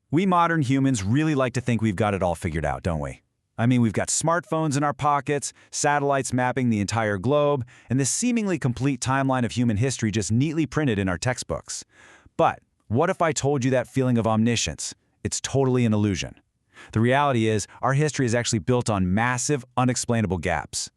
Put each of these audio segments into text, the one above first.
We modern humans really like to think we've got it all figured out, don't we? I mean, we've got smartphones in our pockets, satellites mapping the entire globe, and this seemingly complete timeline of human history just neatly printed in our textbooks. But what if I told you that feeling of omniscience? It's totally an illusion. The reality is, our history is actually built on massive, unexplainable gaps.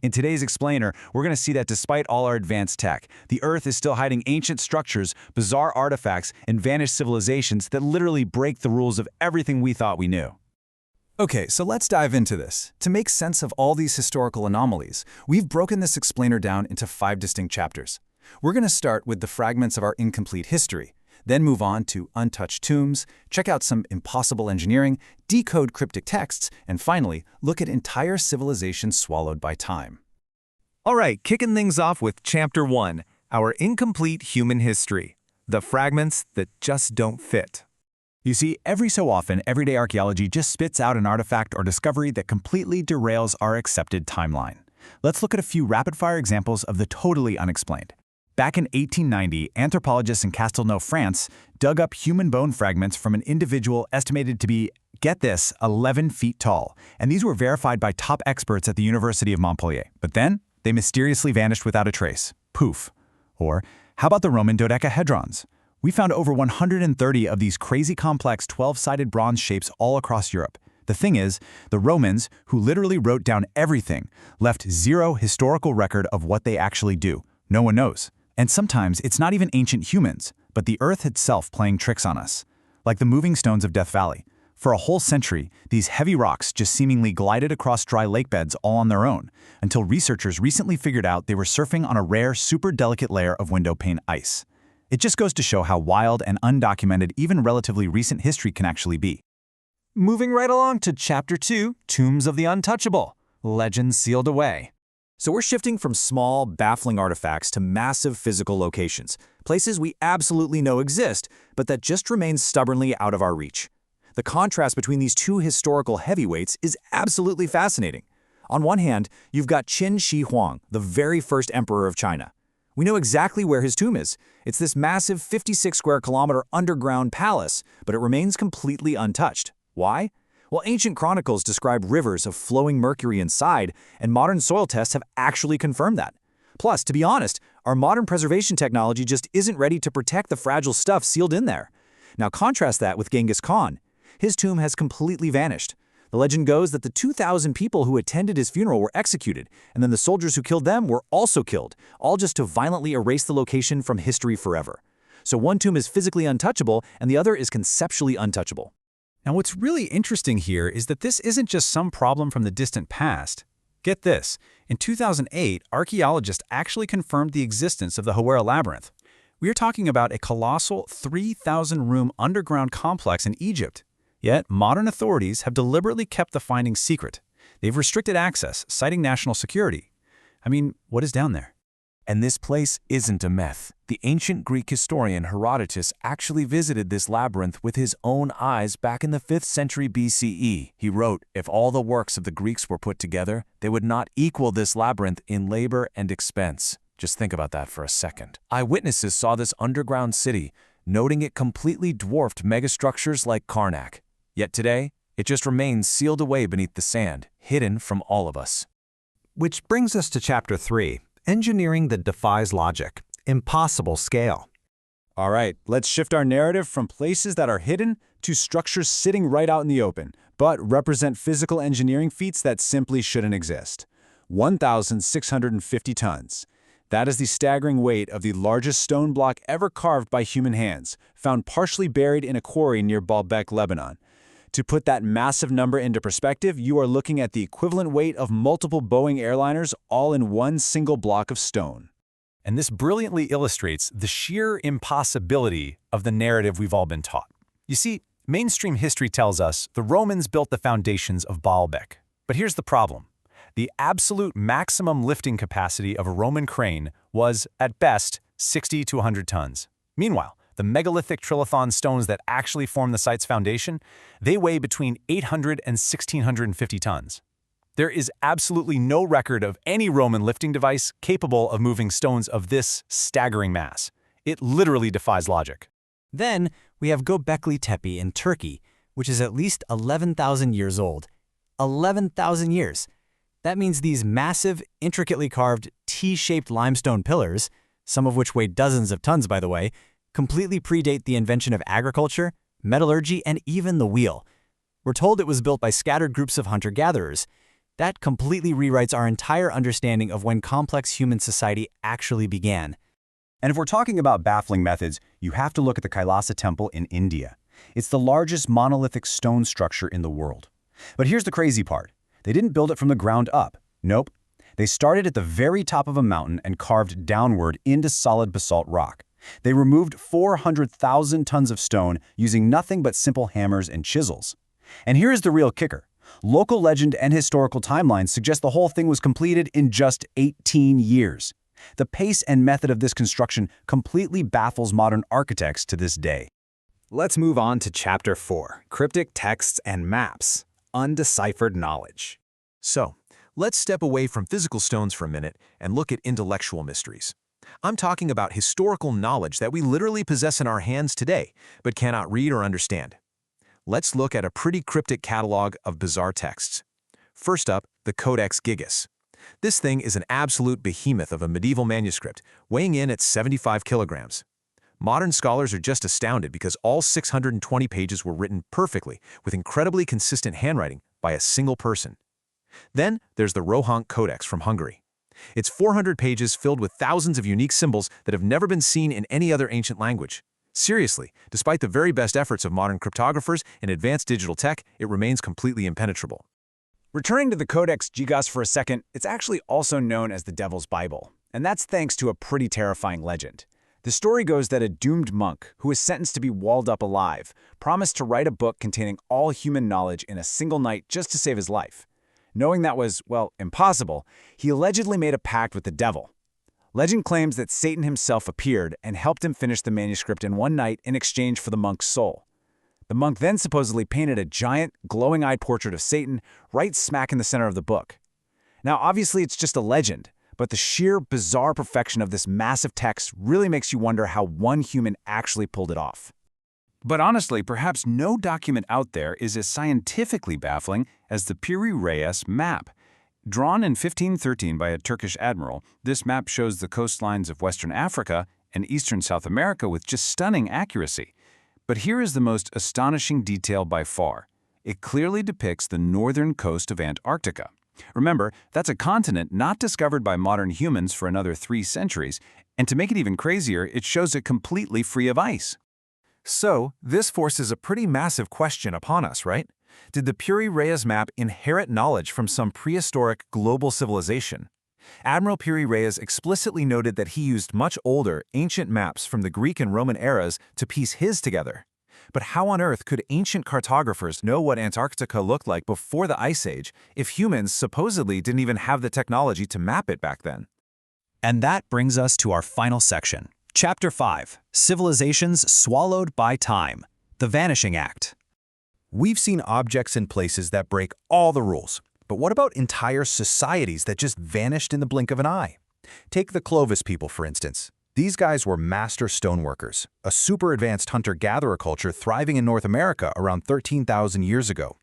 In today's Explainer, we're going to see that despite all our advanced tech, the Earth is still hiding ancient structures, bizarre artifacts, and vanished civilizations that literally break the rules of everything we thought we knew. Okay, so let's dive into this. To make sense of all these historical anomalies, we've broken this explainer down into 5 distinct chapters. We're going to start with the fragments of our incomplete history, then move on to untouched tombs, check out some impossible engineering, decode cryptic texts, and finally, look at entire civilizations swallowed by time. All right, kicking things off with Chapter 1, our incomplete human history, the fragments that just don't fit. You see, every so often, everyday archaeology just spits out an artifact or discovery that completely derails our accepted timeline. Let's look at a few rapid-fire examples of the totally unexplained. Back in 1890, anthropologists in Castelnau, France, dug up human bone fragments from an individual estimated to be, get this, 11 feet tall, and these were verified by top experts at the University of Montpellier. But then, they mysteriously vanished without a trace. Poof. Or, how about the Roman dodecahedrons? We found over 130 of these crazy complex 12-sided bronze shapes all across Europe. The thing is, the Romans, who literally wrote down everything, left zero historical record of what they actually do. No one knows. And sometimes it's not even ancient humans, but the Earth itself playing tricks on us. Like the moving stones of Death Valley. For a whole century, these heavy rocks just seemingly glided across dry lake beds all on their own, until researchers recently figured out they were surfing on a rare, super delicate layer of window pane ice. It just goes to show how wild and undocumented even relatively recent history can actually be. Moving right along to Chapter 2, Tombs of the Untouchable, Legends Sealed Away. So we're shifting from small, baffling artifacts to massive physical locations, places we absolutely know exist, but that just remain stubbornly out of our reach. The contrast between these two historical heavyweights is absolutely fascinating. On one hand, you've got Qin Shi Huang, the very first emperor of China. We know exactly where his tomb is. It's this massive 56-square-kilometer underground palace, but it remains completely untouched. Why? Well, ancient chronicles describe rivers of flowing mercury inside, and modern soil tests have actually confirmed that. Plus, to be honest, our modern preservation technology just isn't ready to protect the fragile stuff sealed in there. Now contrast that with Genghis Khan. His tomb has completely vanished. The legend goes that the 2,000 people who attended his funeral were executed, and then the soldiers who killed them were also killed, all just to violently erase the location from history forever. So one tomb is physically untouchable, and the other is conceptually untouchable. Now what's really interesting here is that this isn't just some problem from the distant past. Get this, in 2008, archaeologists actually confirmed the existence of the Hawara Labyrinth. We are talking about a colossal 3,000-room underground complex in Egypt. Yet, modern authorities have deliberately kept the findings secret. They've restricted access, citing national security. I mean, what is down there? And this place isn't a myth. The ancient Greek historian Herodotus actually visited this labyrinth with his own eyes back in the 5th century BCE. He wrote, if all the works of the Greeks were put together, they would not equal this labyrinth in labor and expense. Just think about that for a second. Eyewitnesses saw this underground city, noting it completely dwarfed megastructures like Karnak. Yet today, it just remains sealed away beneath the sand, hidden from all of us. Which brings us to Chapter 3. Engineering that defies logic. Impossible scale. All right, let's shift our narrative from places that are hidden to structures sitting right out in the open, but represent physical engineering feats that simply shouldn't exist. 1,650 tons. That is the staggering weight of the largest stone block ever carved by human hands, found partially buried in a quarry near Baalbek, Lebanon. To put that massive number into perspective, you are looking at the equivalent weight of multiple Boeing airliners all in one single block of stone. And this brilliantly illustrates the sheer impossibility of the narrative we've all been taught. You see, mainstream history tells us the Romans built the foundations of Baalbek. But here's the problem. The absolute maximum lifting capacity of a Roman crane was, at best, 60 to 100 tons. Meanwhile, the megalithic trilithon stones that actually form the site's foundation, they weigh between 800 and 1,650 tons. There is absolutely no record of any Roman lifting device capable of moving stones of this staggering mass. It literally defies logic. Then, we have Göbekli Tepe in Turkey, which is at least 11,000 years old. 11,000 years! That means these massive, intricately carved, T-shaped limestone pillars, some of which weigh dozens of tons by the way, completely predate the invention of agriculture, metallurgy, and even the wheel. We're told it was built by scattered groups of hunter-gatherers. That completely rewrites our entire understanding of when complex human society actually began. And if we're talking about baffling methods, you have to look at the Kailasa Temple in India. It's the largest monolithic stone structure in the world. But here's the crazy part. They didn't build it from the ground up. Nope. They started at the very top of a mountain and carved downward into solid basalt rock. They removed 400,000 tons of stone using nothing but simple hammers and chisels. And here's the real kicker. Local legend and historical timelines suggest the whole thing was completed in just 18 years. The pace and method of this construction completely baffles modern architects to this day. Let's move on to Chapter 4, Cryptic Texts and Maps, Undeciphered Knowledge. So, let's step away from physical stones for a minute and look at intellectual mysteries. I'm talking about historical knowledge that we literally possess in our hands today, but cannot read or understand. Let's look at a pretty cryptic catalog of bizarre texts. First up, the Codex Gigas. This thing is an absolute behemoth of a medieval manuscript, weighing in at 75 kilograms. Modern scholars are just astounded because all 620 pages were written perfectly, with incredibly consistent handwriting by a single person. Then there's the Rohank Codex from Hungary. It's 400 pages filled with thousands of unique symbols that have never been seen in any other ancient language. Seriously, despite the very best efforts of modern cryptographers and advanced digital tech, it remains completely impenetrable. Returning to the Codex Gigas for a second, it's actually also known as the Devil's Bible, and that's thanks to a pretty terrifying legend. The story goes that a doomed monk, who was sentenced to be walled up alive, promised to write a book containing all human knowledge in a single night just to save his life. Knowing that was, well, impossible, he allegedly made a pact with the devil. Legend claims that Satan himself appeared and helped him finish the manuscript in one night in exchange for the monk's soul. The monk then supposedly painted a giant, glowing-eyed portrait of Satan right smack in the center of the book. Now, obviously, it's just a legend, but the sheer, bizarre perfection of this massive text really makes you wonder how one human actually pulled it off. But honestly, perhaps no document out there is as scientifically baffling as the Piri-Reis map. Drawn in 1513 by a Turkish admiral, this map shows the coastlines of Western Africa and Eastern South America with just stunning accuracy. But here is the most astonishing detail by far. It clearly depicts the northern coast of Antarctica. Remember, that's a continent not discovered by modern humans for another 3 centuries, and to make it even crazier, it shows it completely free of ice. So, this forces a pretty massive question upon us, right? Did the Piri-Reis map inherit knowledge from some prehistoric global civilization? Admiral Piri-Reis explicitly noted that he used much older, ancient maps from the Greek and Roman eras to piece his together. But how on earth could ancient cartographers know what Antarctica looked like before the Ice Age if humans supposedly didn't even have the technology to map it back then? And that brings us to our final section. Chapter 5, Civilizations Swallowed by Time, The Vanishing Act. We've seen objects and places that break all the rules. But what about entire societies that just vanished in the blink of an eye? Take the Clovis people, for instance. These guys were master stoneworkers, a super advanced hunter-gatherer culture thriving in North America around 13,000 years ago.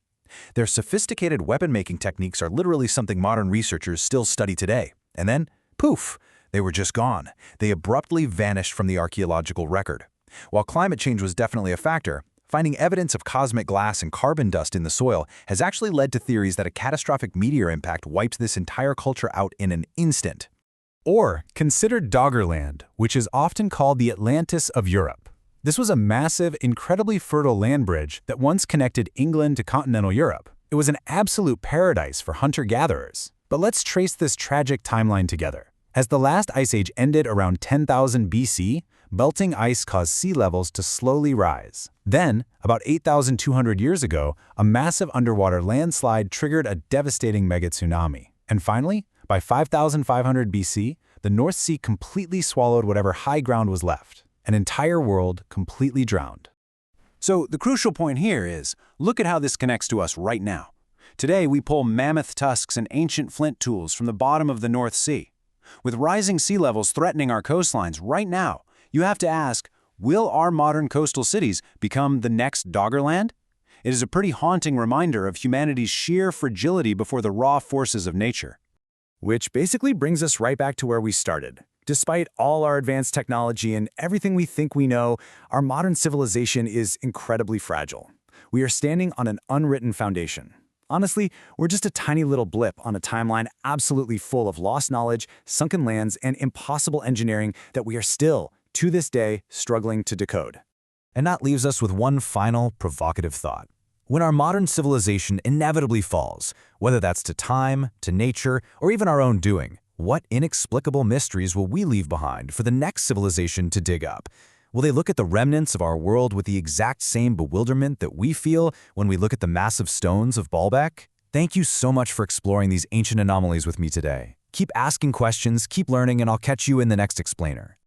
Their sophisticated weapon-making techniques are literally something modern researchers still study today. And then, poof, they were just gone. They abruptly vanished from the archaeological record. While climate change was definitely a factor, finding evidence of cosmic glass and carbon dust in the soil has actually led to theories that a catastrophic meteor impact wiped this entire culture out in an instant. Or consider Doggerland, which is often called the Atlantis of Europe. This was a massive, incredibly fertile land bridge that once connected England to continental Europe. It was an absolute paradise for hunter-gatherers. But let's trace this tragic timeline together. As the last ice age ended around 10,000 BC, melting ice caused sea levels to slowly rise. Then, about 8,200 years ago, a massive underwater landslide triggered a devastating megatsunami. And finally, by 5,500 BC, the North Sea completely swallowed whatever high ground was left. An entire world completely drowned. So the crucial point here is, look at how this connects to us right now. Today, we pull mammoth tusks and ancient flint tools from the bottom of the North Sea. With rising sea levels threatening our coastlines right now, you have to ask, Will our modern coastal cities become the next Doggerland? It is a pretty haunting reminder of humanity's sheer fragility before the raw forces of nature. Which basically brings us right back to where we started. Despite all our advanced technology and everything we think we know, our modern civilization is incredibly fragile. We are standing on an unwritten foundation. Honestly, we're just a tiny little blip on a timeline absolutely full of lost knowledge, sunken lands, and impossible engineering that we are still, to this day, struggling to decode. And that leaves us with one final provocative thought. When our modern civilization inevitably falls, whether that's to time, to nature, or even our own doing, what inexplicable mysteries will we leave behind for the next civilization to dig up? Will they look at the remnants of our world with the exact same bewilderment that we feel when we look at the massive stones of Baalbek? Thank you so much for exploring these ancient anomalies with me today. Keep asking questions, keep learning, and I'll catch you in the next explainer.